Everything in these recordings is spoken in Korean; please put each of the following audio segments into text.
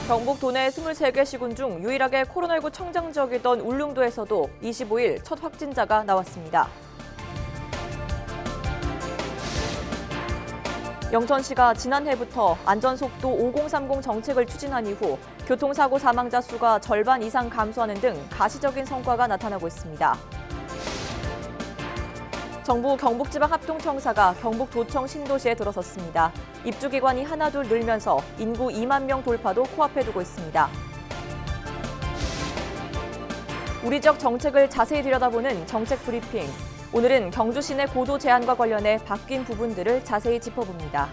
경북 도내 23개 시군 중 유일하게 코로나19 청정 지역이던 울릉도에서도 25일 첫 확진자가 나왔습니다. 영천시가 지난해부터 안전속도 5030 정책을 추진한 이후 교통사고 사망자 수가 절반 이상 감소하는 등 가시적인 성과가 나타나고 있습니다. 정부 경북지방합동청사가 경북도청 신도시에 들어섰습니다. 입주기관이 하나둘 늘면서 인구 2만 명 돌파도 코앞에 두고 있습니다. 우리 지역 정책을 자세히 들여다보는 정책 브리핑. 오늘은 경주 시내 고도 제한과 관련해 바뀐 부분들을 자세히 짚어봅니다.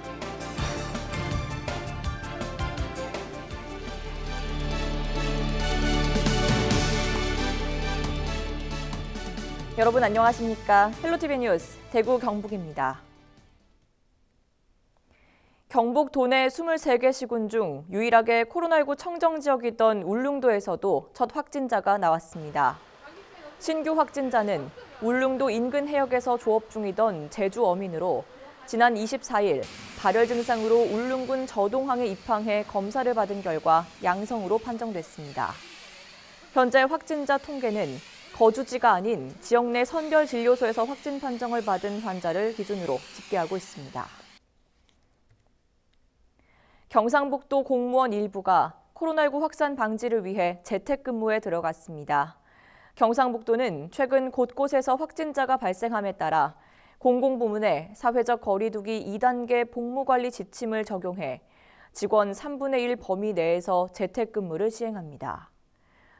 여러분 안녕하십니까? 헬로티비 뉴스 대구 경북입니다. 경북 도내 23개 시군 중 유일하게 코로나19 청정 지역이던 울릉도에서도 첫 확진자가 나왔습니다. 신규 확진자는 울릉도 인근 해역에서 조업 중이던 제주 어민으로 지난 24일 발열 증상으로 울릉군 저동항에 입항해 검사를 받은 결과 양성으로 판정됐습니다. 현재 확진자 통계는 거주지가 아닌 지역 내 선별진료소에서 확진 판정을 받은 환자를 기준으로 집계하고 있습니다. 경상북도 공무원 일부가 코로나19 확산 방지를 위해 재택근무에 들어갔습니다. 경상북도는 최근 곳곳에서 확진자가 발생함에 따라 공공부문에 사회적 거리 두기 2단계 복무관리 지침을 적용해 직원 3분의 1 범위 내에서 재택근무를 시행합니다.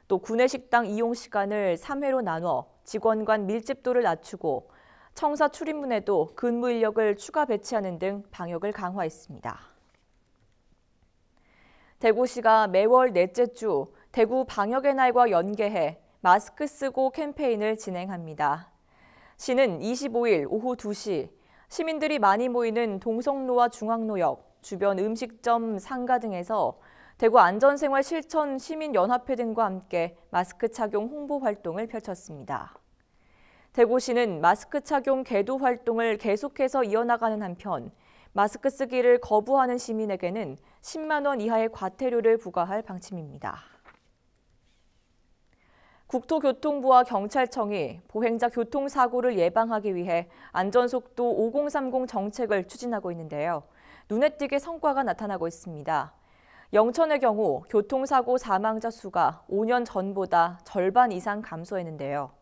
또 구내식당 이용 시간을 3회로 나눠 직원 간 밀집도를 낮추고 청사 출입문에도 근무 인력을 추가 배치하는 등 방역을 강화했습니다. 대구시가 매월 넷째 주 대구 방역의 날과 연계해 마스크 쓰고 캠페인을 진행합니다. 시는 25일 오후 2시 시민들이 많이 모이는 동성로와 중앙로역, 주변 음식점, 상가 등에서 대구 안전생활실천 시민연합회 등과 함께 마스크 착용 홍보 활동을 펼쳤습니다. 대구시는 마스크 착용 계도 활동을 계속해서 이어나가는 한편 마스크 쓰기를 거부하는 시민에게는 10만 원 이하의 과태료를 부과할 방침입니다. 국토교통부와 경찰청이 보행자 교통사고를 예방하기 위해 안전속도 5030 정책을 추진하고 있는데요. 눈에 띄게 성과가 나타나고 있습니다. 영천의 경우 교통사고 사망자 수가 5년 전보다 절반 이상 감소했는데요.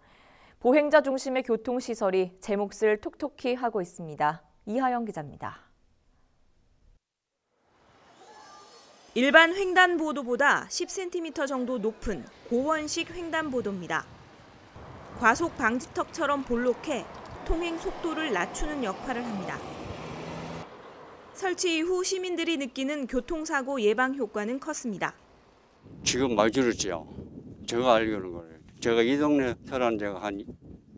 보행자 중심의 교통시설이 제 몫을 톡톡히 하고 있습니다. 이하영 기자입니다. 일반 횡단보도보다 10cm 정도 높은 고원식 횡단보도입니다. 과속 방지턱처럼 볼록해 통행 속도를 낮추는 역할을 합니다. 설치 이후 시민들이 느끼는 교통사고 예방 효과는 컸습니다. 지금 많이 줄었죠. 제가 알기로는 그래요. 제가 이 동네 살아난 지가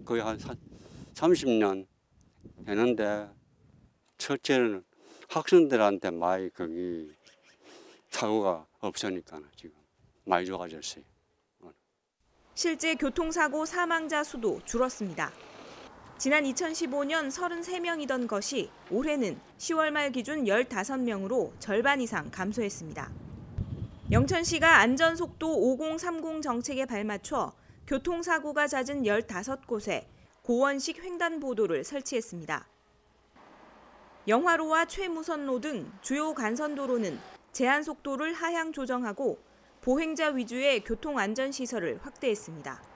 거의 한 30년 되는데 첫째는 학생들한테 많이 거기 사고가 없으니까 지금 많이 좋아졌어요. 실제 교통사고 사망자 수도 줄었습니다. 지난 2015년 33명이던 것이 올해는 10월 말 기준 15명으로 절반 이상 감소했습니다. 영천시가 안전속도 5030 정책에 발맞춰 교통사고가 잦은 15곳에 고원식 횡단보도를 설치했습니다. 영화로와 최무선로 등 주요 간선도로는 제한 속도를 하향 조정하고 보행자 위주의 교통안전시설을 확대했습니다.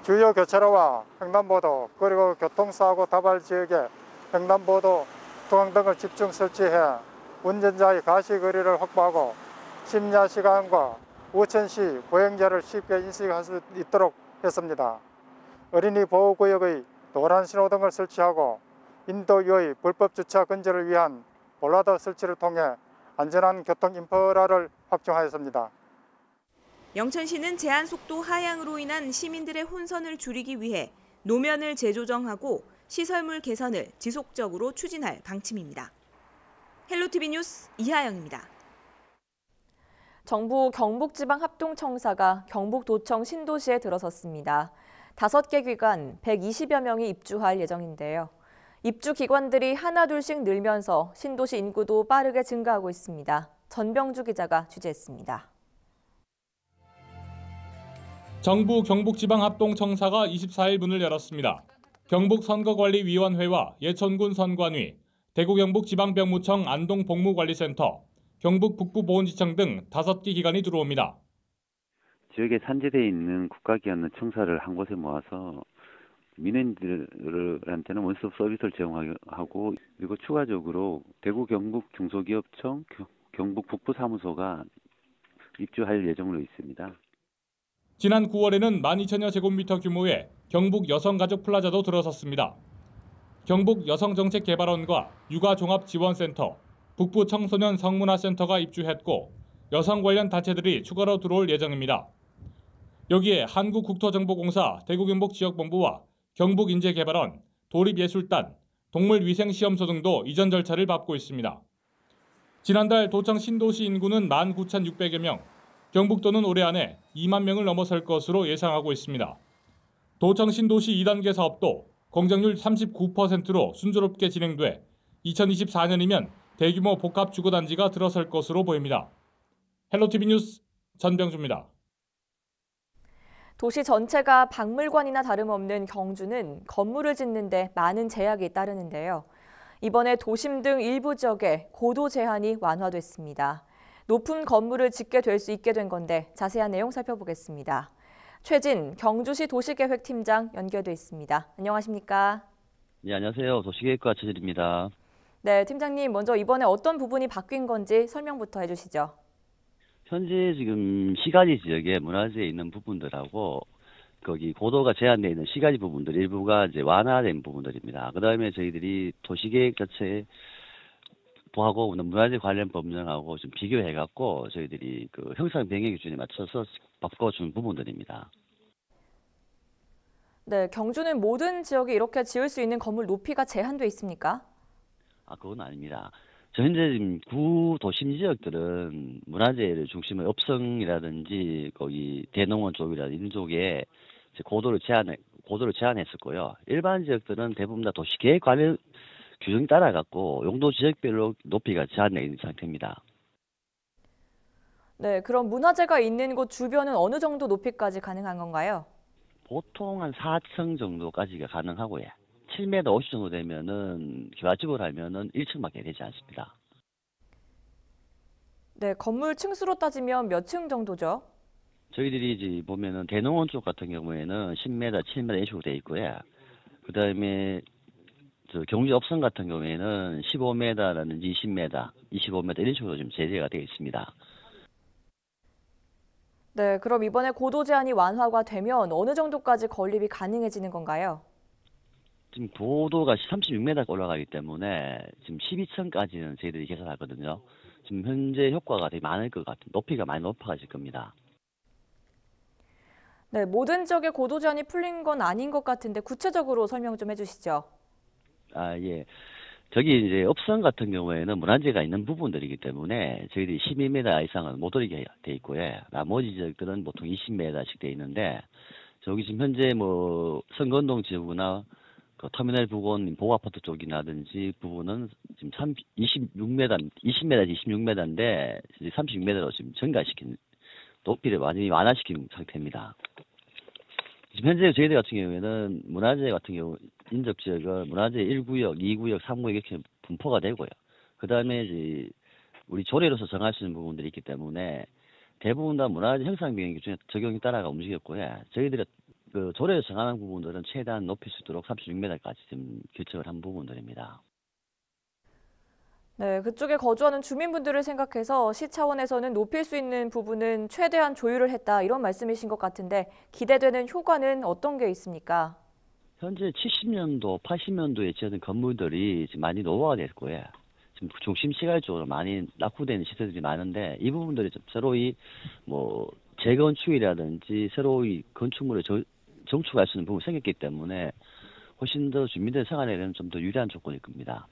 주요 교차로와 횡단보도 그리고 교통사고 다발 지역에 횡단보도, 중앙 등을 집중 설치해 운전자의 가시거리를 확보하고 심야 시간과 오천 시 보행자를 쉽게 인식할 수 있도록 했습니다. 어린이 보호구역의 노란 신호등을 설치하고 인도 유의 불법 주차 근절을 위한 볼라더 설치를 통해 안전한 교통 인프라를 확충하였습니다. 영천시는 제한 속도 하향으로 인한 시민들의 혼선을 줄이기 위해 노면을 재조정하고 시설물 개선을 지속적으로 추진할 방침입니다. 헬로티비 뉴스 이하영입니다. 정부 경북지방합동청사가 경북도청 신도시에 들어섰습니다. 5개 기관 120여 명이 입주할 예정인데요. 입주 기관들이 하나둘씩 늘면서 신도시 인구도 빠르게 증가하고 있습니다. 전병주 기자가 취재했습니다. 정부 경북지방합동청사가 24일 문을 열었습니다. 경북선거관리위원회와 예천군 선관위, 대구경북지방병무청 안동복무관리센터, 경북북부보훈지청 등 5개 기관이 들어옵니다. 지역에 산재되어 있는 국가기관 청사를 한 곳에 모아서 민원인들한테는 원스톱 서비스를 제공하고, 그리고 추가적으로 대구 경북 중소기업청 경북 북부사무소가 입주할 예정으로 있습니다. 지난 9월에는 12,000여 제곱미터 규모의 경북 여성가족플라자도 들어섰습니다. 경북 여성정책개발원과 육아종합지원센터, 북부청소년 성문화센터가 입주했고 여성 관련 단체들이 추가로 들어올 예정입니다. 여기에 한국국토정보공사 대구경북지역본부와 경북인재개발원, 도립예술단, 동물위생시험소 등도 이전 절차를 밟고 있습니다. 지난달 도청 신도시 인구는 19,600여 명, 경북도는 올해 안에 2만 명을 넘어설 것으로 예상하고 있습니다. 도청 신도시 2단계 사업도 공정률 39%로 순조롭게 진행돼 2024년이면 대규모 복합주거단지가 들어설 것으로 보입니다. 헬로티비 뉴스 전병주입니다. 도시 전체가 박물관이나 다름없는 경주는 건물을 짓는 데 많은 제약이 따르는데요. 이번에 도심 등 일부 지역에 고도 제한이 완화됐습니다. 높은 건물을 짓게 될 수 있게 된 건데 자세한 내용 살펴보겠습니다. 최진 경주시 도시계획팀장 연결돼 있습니다. 안녕하십니까? 네, 안녕하세요. 도시계획과 최진입니다. 네, 팀장님 먼저 이번에 어떤 부분이 바뀐 건지 설명부터 해주시죠. 현재 지금 시가지 지역에 문화재에 있는 부분들하고 거기 고도가 제한되어 있는 시가지 부분들 일부가 이제 완화된 부분들입니다. 그다음에 저희들이 도시계획 자체 하고 문화재 관련 법령하고 좀 비교해갖고 저희들이 그 형상 병행 기준에 맞춰서 바꿔준 부분들입니다. 네, 경주는 모든 지역에 이렇게 지을 수 있는 건물 높이가 제한돼 있습니까? 그건 아닙니다. 저 현재 지금 구 도심 지역들은 문화재를 중심으로 업성이라든지 거기 대농원 쪽이라든지 이런 쪽에 고도를 제한했었고요. 일반 지역들은 대부분 다 도시계획 관련 규정에 따라 갖고 용도 지역별로 높이가 제한되어 있는 상태입니다. 네, 그럼 문화재가 있는 곳 주변은 어느 정도 높이까지 가능한 건가요? 보통 한 4층 정도까지가 가능하고요. 7m 50 정도 되면은 기와집을 하면은 1층밖에 되지 않습니다. 네, 건물 층수로 따지면 몇 층 정도죠? 저희들이 이제 보면은 대농원 쪽 같은 경우에는 10m, 7m 이런 식으로 돼 있고요. 그다음에 경주 업성 같은 경우에는 15m라든지 20m, 25m 이런 식으로 지금 제재가 되어 있습니다. 네, 그럼 이번에 고도 제한이 완화가 되면 어느 정도까지 건립이 가능해지는 건가요? 지금 고도가 36m 올라가기 때문에 지금 12층까지는 저희들이 계산하거든요. 지금 현재 효과가 되게 많을 것 같은 높이가 많이 높아질 겁니다. 네, 모든 지역에 고도 제한이 풀린 건 아닌 것 같은데 구체적으로 설명 좀 해주시죠. 예. 저기 이제 업성 같은 경우에는 문화재가 있는 부분들이기 때문에 저희들이 12m 이상은 못 오르게 돼 있고요. 나머지 지역들은 보통 20m씩 돼 있는데 저기 지금 현재 뭐 선거운동 지역이나 그 터미널 부근 보호아파트 쪽이라든지 부분은 지금 20m에서 26m인데 36m로 지금 증가시킨 높이를 많이 완화시킨 상태입니다. 지금 현재 저희들 같은 경우에는 문화재 같은 경우 인접 지역은 문화재 1구역, 2구역, 3구역 이렇게 분포가 되고요. 그 다음에 이제 우리 조례로서 정할 수 있는 부분들이 있기 때문에 대부분 다 문화재 형상 병행 기준에 적용에 따라가 움직였고요. 저희들이 그 조례에서 정하는 부분들은 최대한 높일 수 있도록 36m까지 지금 결정을 한 부분들입니다. 네, 그쪽에 거주하는 주민분들을 생각해서 시 차원에서는 높일 수 있는 부분은 최대한 조율을 했다 이런 말씀이신 것 같은데 기대되는 효과는 어떤 게 있습니까? 현재 70년도, 80년도에 지어진 건물들이 지금 많이 노후화가 됐고요. 지금 중심 시갈적으로 많이 낙후되는 시설들이 많은데 이 부분들이 좀 새로이 뭐 재건축이라든지 새로이 건축물을 정축할 수 있는 부분이 생겼기 때문에 훨씬 더 주민들 생활에는 좀 더 유리한 조건일 겁니다.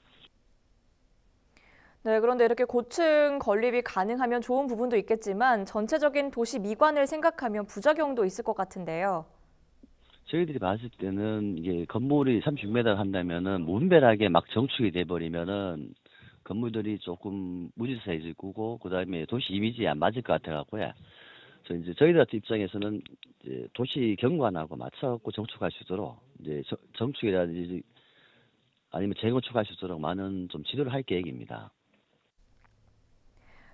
네, 그런데 이렇게 고층 건립이 가능하면 좋은 부분도 있겠지만 전체적인 도시 미관을 생각하면 부작용도 있을 것 같은데요. 저희들이 봤을 때는 이게 건물이 36m 한다면은 무분별하게 막 정축이 돼버리면은 건물들이 조금 무질서해지고 그다음에 도시 이미지에 안 맞을 것 같아갖고요. 저희들 같은 입장에서는 이제 도시 경관하고 맞춰갖고 정축할 수 있도록 이제 정축이라든지 아니면 재건축할 수 있도록 많은 좀 지도를 할 계획입니다.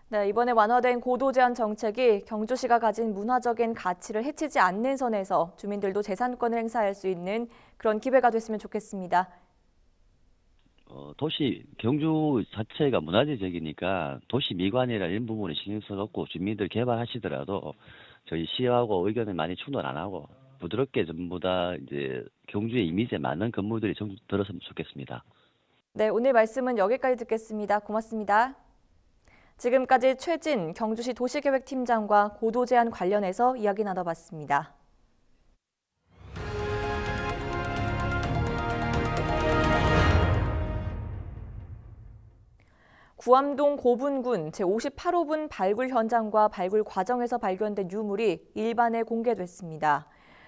네, 이번에 완화된 고도 제한 정책이 경주시가 가진 문화적인 가치를 해치지 않는 선에서 주민들도 재산권을 행사할 수 있는 그런 기회가 됐으면 좋겠습니다. 경주 자체가 문화재 지역이니까 도시 미관이나 이런 부분에 신경 써갖고 주민들 개발하시더라도 저희 시하고 의견을 많이 충돌 안 하고 부드럽게 전부 다 이제 경주의 이미지에 맞는 건물들이 들었으면 좋겠습니다. 네, 오늘 말씀은 여기까지 듣겠습니다. 고맙습니다. 지금까지 최진 경주시 도시계획팀장과 고도 제한 관련해서 이야기 나눠봤습니다. 구암동 고분군 제58호분 발굴 현장과 발굴 과정에서 발견된 유물이 일반에 공개됐습니다.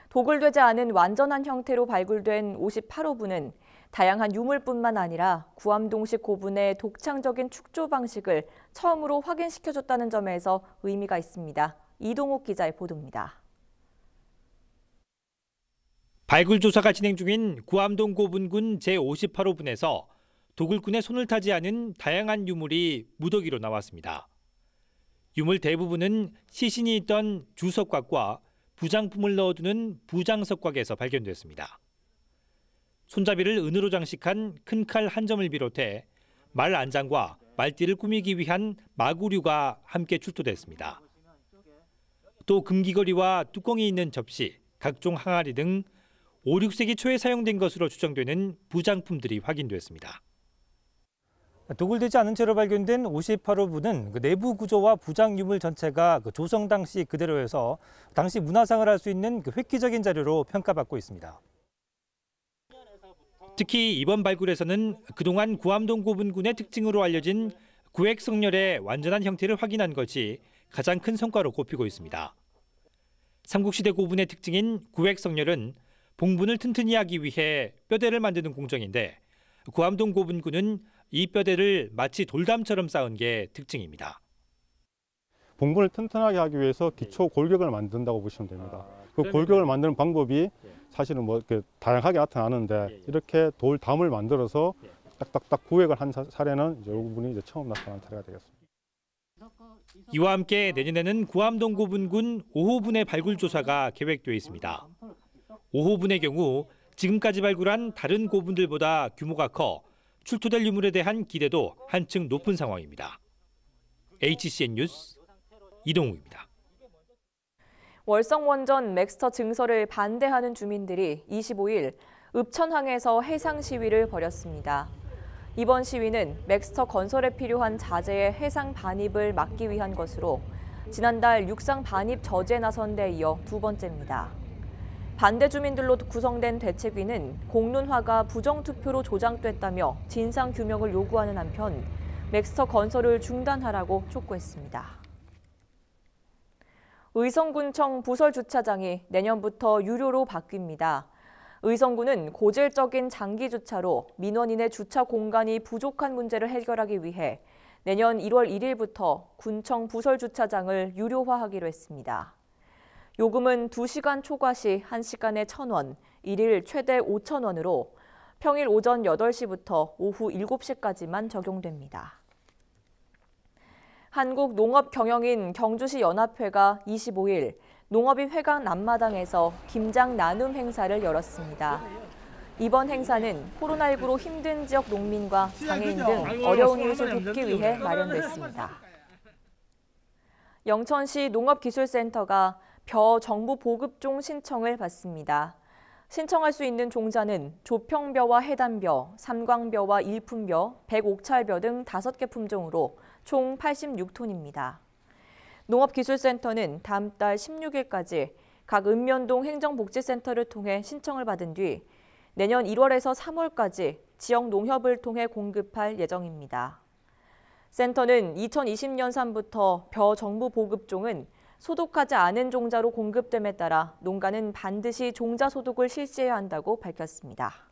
도굴되지 않은 완전한 형태로 발굴된 58호분은 다양한 유물뿐만 아니라 구암동식 고분의 독창적인 축조 방식을 처음으로 확인시켜줬다는 점에서 의미가 있습니다. 이동욱 기자의 보도입니다. 발굴 조사가 진행 중인 구암동 고분군 제58호분에서 도굴꾼의 손을 타지 않은 다양한 유물이 무더기로 나왔습니다. 유물 대부분은 시신이 있던 주석곽과 부장품을 넣어두는 부장석곽에서 발견됐습니다. 손잡이를 은으로 장식한 큰 칼 한 점을 비롯해 말 안장과 말띠를 꾸미기 위한 마구류가 함께 출토됐습니다. 또 금귀걸이와 뚜껑이 있는 접시, 각종 항아리 등 5, 6세기 초에 사용된 것으로 추정되는 부장품들이 확인됐습니다. 도굴되지 않은 채로 발견된 58호분은 내부 구조와 부장 유물 전체가 조성 당시 그대로여서 당시 문화상을 할 수 있는 획기적인 자료로 평가받고 있습니다. 특히 이번 발굴에서는 그동안 구암동 고분군의 특징으로 알려진 구획성렬의 완전한 형태를 확인한 것이 가장 큰 성과로 꼽히고 있습니다. 삼국시대 고분의 특징인 구획성렬은 봉분을 튼튼히 하기 위해 뼈대를 만드는 공정인데 구암동 고분군은 이 뼈대를 마치 돌담처럼 쌓은 게 특징입니다. 봉분을 튼튼하게 하기 위해서 기초 골격을 만든다고 보시면 됩니다. 그 골격을 만드는 방법이 사실은 뭐 이렇게 다양하게 나타나는데 이렇게 돌담을 만들어서 딱딱딱 구획을 한 사례는 이제 이 부분이 이제 처음 나타난 사례가 되겠습니다. 이와 함께 내년에는 구암동 고분군 5호분의 발굴 조사가 계획되어 있습니다. 5호분의 경우 지금까지 발굴한 다른 고분들보다 규모가 커 출토될 유물에 대한 기대도 한층 높은 상황입니다. HCN 뉴스 이동욱입니다. 월성원전 맥스터 증설을 반대하는 주민들이 25일 읍천항에서 해상 시위를 벌였습니다. 이번 시위는 맥스터 건설에 필요한 자재의 해상 반입을 막기 위한 것으로 지난달 육상 반입 저지에 나선 데 이어 두 번째입니다. 반대 주민들로 구성된 대책위는 공론화가 부정투표로 조장됐다며 진상규명을 요구하는 한편 맥스터 건설을 중단하라고 촉구했습니다. 의성군청 부설주차장이 내년부터 유료로 바뀝니다. 의성군은 고질적인 장기주차로 민원인의 주차 공간이 부족한 문제를 해결하기 위해 내년 1월 1일부터 군청 부설주차장을 유료화하기로 했습니다. 요금은 2시간 초과 시 1시간에 1,000원, 1일 최대 5,000원으로 평일 오전 8시부터 오후 7시까지만 적용됩니다. 한국농업경영인 경주시 연합회가 25일 농업인 회관 앞마당에서 김장 나눔 행사를 열었습니다. 이번 행사는 코로나19로 힘든 지역 농민과 장애인 등 어려운 이웃을 돕기 위해 마련됐습니다. 영천시 농업기술센터가 벼 정부 보급종 신청을 받습니다. 신청할 수 있는 종자는 조평벼와 해단벼, 삼광벼와 일품벼, 백옥찰벼 등 5개 품종으로 총 86톤입니다. 농업기술센터는 다음 달 16일까지 각 읍면동 행정복지센터를 통해 신청을 받은 뒤 내년 1월에서 3월까지 지역 농협을 통해 공급할 예정입니다. 센터는 2020년산부터 벼 정부 보급종은 소독하지 않은 종자로 공급됨에 따라 농가는 반드시 종자 소독을 실시해야 한다고 밝혔습니다.